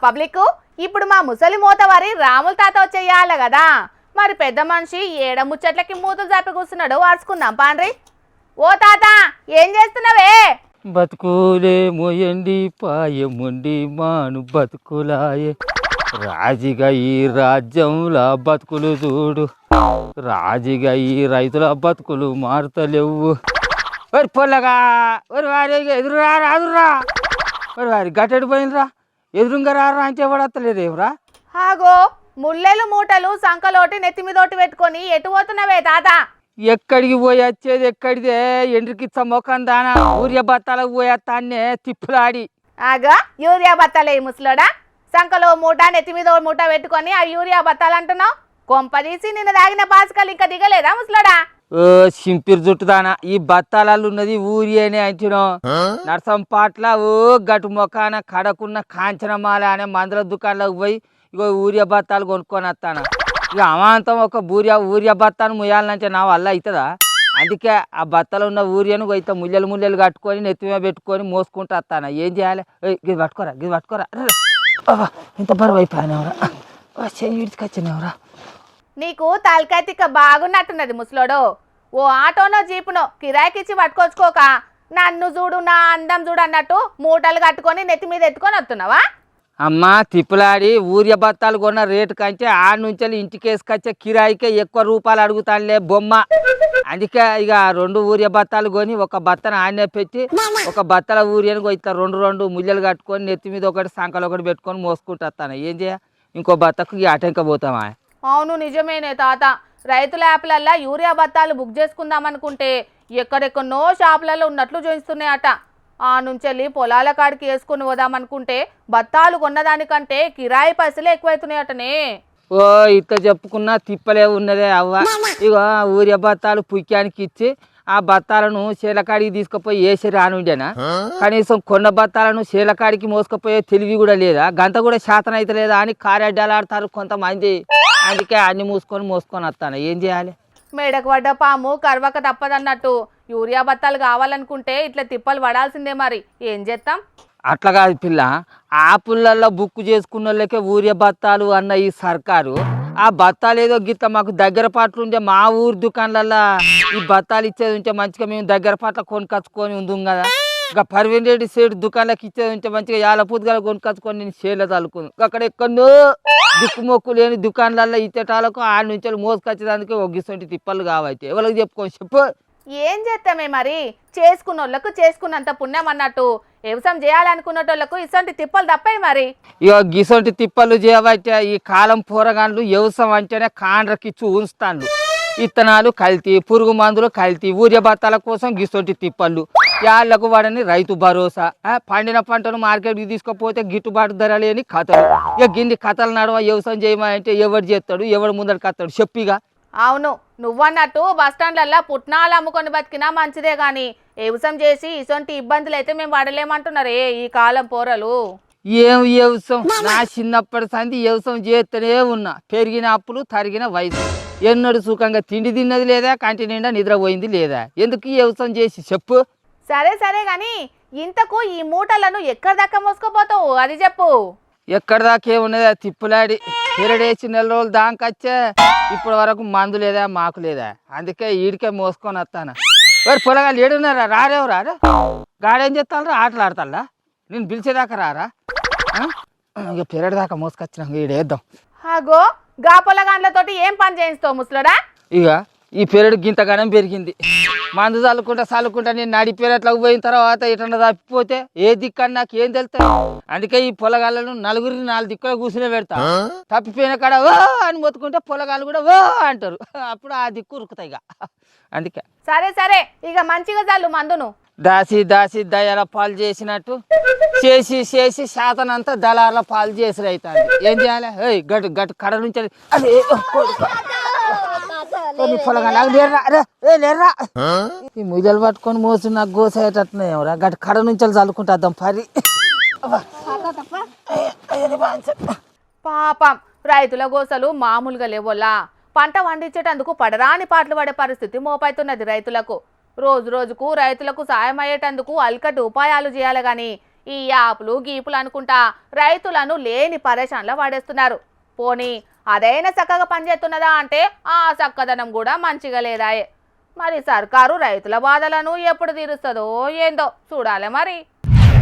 Public ఇప్పుడు మా ముసలి మూతవారి రాముల తాత వచ్చేయాలి కదా, మరి పెద్ద మనిషి ఏడ ముచ్చట్లకి మూతులు చాపి కూర్చున్నాడు, అరుచుకుందాం పాండ్రి. ఓ తాత ఏం చేస్తున్నావే? బతుకులే మొయండి పాయముండి మాను బతుకులాయే, రాజిగా ఈ రాజ్యంలా బతుకులు చూడు, రాజిగా ఈ రైతుల బతుకులు మారుతలేవు. ఒరి పొల్లగా ఒరి వారి ఎదురురా రాదురా, ఒరి వారి గట్టెడు పోయినరా, ఎదురుగా రారా అంటే పడత్తలేదేమరా. హాగో ముల్లెలు మూటలు సంకలోటి నెత్తి మీదోటి పెట్టుకొని ఎటు పోతున్నావే తాత? ఎక్కడికి పోయి వచ్చేది ఎక్కడిదే, ఎండ్రికిచ్చ మొఖం దానా ఊరియ బత్తాలకు పోయేస్తాన్నే తిప్పులాడి. ఆగా యూరియా బత్తాలే ముసలోడా, సంకలో మూట నెత్తి మీద మూట పెట్టుకొని ఆ యూరియా బత్తాలు అంటున్నావు? కొంపదీసి నిన్న తాగిన పాసికలు ఇంకా దిగలేదా ముసలోడా? ఓ సింపిరి జుట్టుదానా, ఈ బత్తాలలో ఉన్నది ఊరియనే అంటున్నాం. నర్సంపాట్ల ఓ గటు మొఖాన కడకున్న కాంచనమాల అనే మందుల దుకాణంలోకి పోయి ఇగో ఊరియా బత్తాలు కొనుక్కొని వస్తాను. ఇక అమాంతం ఒక ఊరియా బత్తాను ముయ్యాలంటే నా వల్ల అవుతుందా? అందుకే ఆ బత్తలో ఉన్న ఊరియను అయితే ముల్లెలు కట్టుకొని నెత్తిమే పెట్టుకొని మోసుకుంటూ వస్తాను. ఏం చేయాలి? గిది పట్టుకోరా ఇంత బరువు అయిపోయానవరా, చెయ్యి విడిచికొచ్చినవరా. నీకు తలకాయ తిక్క బాగున్నట్టున్నది ముసలోడు. ఓ ఆటోనో జీపునో కిరాయికిచ్చి పట్టుకొచ్చుకోక నన్ను చూడు నా అందం చూడు అన్నట్టు మూటలు కట్టుకొని నెత్తి మీద ఎత్తుకొని వస్తున్నావా? అమ్మా తిప్పులాడి ఊరియా బత్తాలు కొన్న రేటు కంటే ఆడ నుంచి ఇంటికి వేసుకొచ్చే కిరాయికే ఎక్కువ రూపాయలు అడుగుతానులే బొమ్మ. అందుకే ఇక 2 ఊరియా బత్తాలు కొని ఒక బత్తను ఆడనే పెట్టి ఒక బత్తల ఊరియను ఇట్లా 2 ముల్లెలు కట్టుకొని నెత్తి మీద ఒకటి సంకలు ఒకటి పెట్టుకొని మోసుకుంటూ వస్తాను. ఏం చేయ, ఇంకో బత్తకు ఇక అటెంక పోతామా? అవును నిజమేనే తాత, రైతుల యాప్లల్లో యూరియా బత్తాలు బుక్ చేసుకుందాం అనుకుంటే ఎక్కడెక్కడో షాపులలో ఉన్నట్లు చూపిస్తున్నాయట. ఆ నుంచి పొలాల కాడికి వేసుకుని పోదామనుకుంటే బత్తాలు కొన్నదానికంటే కిరాయి పైసలు ఎక్కువైతున్నాయటనే. ఓ ఇట్లా చెప్పుకున్నా తిప్పలే ఉన్నదే అవ్వ. ఇక ఊరియా బత్తాలు పుక్యానికి ఇచ్చి ఆ బత్తాలను శీలకాడికి తీసుకుపోయి వేసి రానుండేనా? కనీసం కొన్న బత్తాలను శీలకాడికి మోసుకుపోయే తెలివి కూడా లేదా, గంత కూడా శాతం అయితే లేదా అని కార్యాడ్డాలాడతారు కొంతమంది. అందుకే అన్ని మోసుకొని వస్తాను. ఏం చేయాలి? మేడకు పడ్డ పాము కరవక తప్పదన్నట్టు యూరియా బత్తాలు కావాలనుకుంటే ఇట్లా తిప్పలు పడాల్సిందే. మరి ఏం చేస్తాం? అట్లా కాదు పిల్ల, ఆపులల్లో బుక్ చేసుకున్న వాళ్ళకే ఊరియా బత్తాలు అన్న ఈ సర్కారు ఆ బత్తాలు ఏదో గిట్ల మాకు దగ్గర పాటలు ఉంటే మా ఊరు దుకాణాలల్లో ఈ బత్తాలు ఇచ్చేది ఉంటే మంచిగా మేము దగ్గర పాటలు కొనుకొచ్చుకొని ఉందాం కదా. ఇంకా పర్వీన్ రెడ్డి సేటు దుకాణాలకు ఇచ్చేది ఉంటే మంచిగా యాలపూతగా కొనుకొచ్చుకొని నేను షేర్లో తలుకుంది. అక్కడ ఎక్కడో దిక్కుమొక్కు లేని దుకాణాలలో ఇచ్చేటాలకు ఆడ నుంచి మోసుకొచ్చేదానికి ఒగ్గిసంటి తిప్పలు కావైతే ఎవరికి చెప్పుకొని చెప్పు. ఏం చేస్తామే మరి, చేసుకున్న వాళ్ళకు చేసుకున్నంత పుణ్యం అన్నట్టు వ్యవసాయం చేయాలనుకున్నటోళ్లకు ఇసంటి తిప్పలు తప్పాయి. మరి ఇక గిసంటి తిప్పలు చేయబట్టే ఈ కాలం పోరగాండ్లు వ్యవసాయం అంటేనే కాండ్రకిచ్చి ఉంచుతాండ్లు. ఇత్తనాలు కల్తీ, పురుగు మందులు కల్తీ, ఊరియా బత్తాల కోసం గిసంటి తిప్పళ్ళు. యాళ్లకు వాడని రైతు భరోసా, పండిన పంటను మార్కెట్కి తీసుకుపోతే గిట్టుబాటు ధర లేని కథలు. ఇక గిన్ని కథలు నడవ వ్యవసాయం చేయమంటే ఎవడు చేస్తాడు, ఎవడు ముందరికి వస్తాడు చెప్పిగా. అవును నువ్వన్నట్టు బస్టాండ్లల్లో పుట్నాలు అమ్ముకొని బతికినా మంచిదే గాని వ్యవసాయం చేసి ఇసొంటి ఇబ్బందులు అయితే మేము పడలేమంటున్నారే ఈ కాలం పోరలు. ఏం వ్యవసాయం, నా చిన్నప్పటి సంది వ్యవసాయం చేస్తూనే ఉన్నా. పెరిగిన అప్పులు తరిగిన వయసు, ఎన్నడు సుఖంగా తిండి తిన్నది లేదా, కంటి నిండా నిద్రపోయింది లేదా. ఎందుకు వ్యవసాయం చేసి చెప్పు. సరే గాని ఇంతకు ఈ మూటలను ఎక్కడి దాకా మోసుకుపోతావు అది చెప్పు. ఎక్కడి దాకా ఏమున్నదా తిప్పులాడి, పెరడేసి 4 రోజులు దాకొచ్చే ఇప్పటి వరకు మందు లేదా మాకు లేదా. అందుకే ఈడికే మోసుకొని వస్తాను. వారు పొలగాలు ఏడున్నారా, రారేవరా? గాడేం చేస్తారా, ఆటలు ఆడతారా? నేను పిలిచేదాకా రారా? ఇక పెరడు దాకా మోసుకొచ్చినాక ఈడేద్దాం. అగో గా పొలగాండ్లతోటి ఏం పని చేయిస్తావు ముసలోడా? ఇక ఈ పెరడు గింతగానం పెరిగింది, మందు చల్లుకుంటా నేను నడిపేరట్లకు పోయిన తర్వాత ఇట్లా తప్పిపోతే ఏ దిక్కని నాకు ఏం తెలుస్తుంది. అందుకే ఈ పొలగాళ్ళను 4 దిక్కులో కూర్చునే పెడతా. తప్పిపోయిన కాడ ఓ అని మొత్తుకుంటే పొలగాళ్ళు కూడా ఓ అంటారు, అప్పుడు ఆ దిక్కు ఉరుకుతాయి. ఇక అందుకే సరే ఇక మంచిగా చల్లు మందును. దాసి దయాల పాలు చేసినట్టు చేసి శాతనంతా దళాల పాలు చేసి అవుతుంది. ఏం చేయాలి? గట్టు కడ నుంచి అదే లేరా ఈ ముద్దలు పట్టుకొని మోసి నాకు గోసేటట్టున్నాయేమరా. గట్టు కడ నుంచి చల్లుకుంటాం పరి. పాపం రైతుల గోసలు మామూలుగా లేవోలా. పంట వండించేటందుకు పడరాని పాటలు పడే పరిస్థితి మోపైతున్నది రైతులకు. రోజుకు రైతులకు సాయం అయ్యేటందుకు అల్కటి ఉపాయాలు చేయాలి గాని ఈ యాప్లు గీపులు అనుకుంటా రైతులను లేని పరేషాన్లో వాడేస్తున్నారు. పోనీ అదైనా చక్కగా పనిచేస్తున్నదా అంటే ఆ చక్కదనం కూడా మంచిగా లేదాయే. మరి సర్కారు రైతుల బాధలను ఎప్పుడు తీరుస్తుందో ఏందో చూడాలి మరి.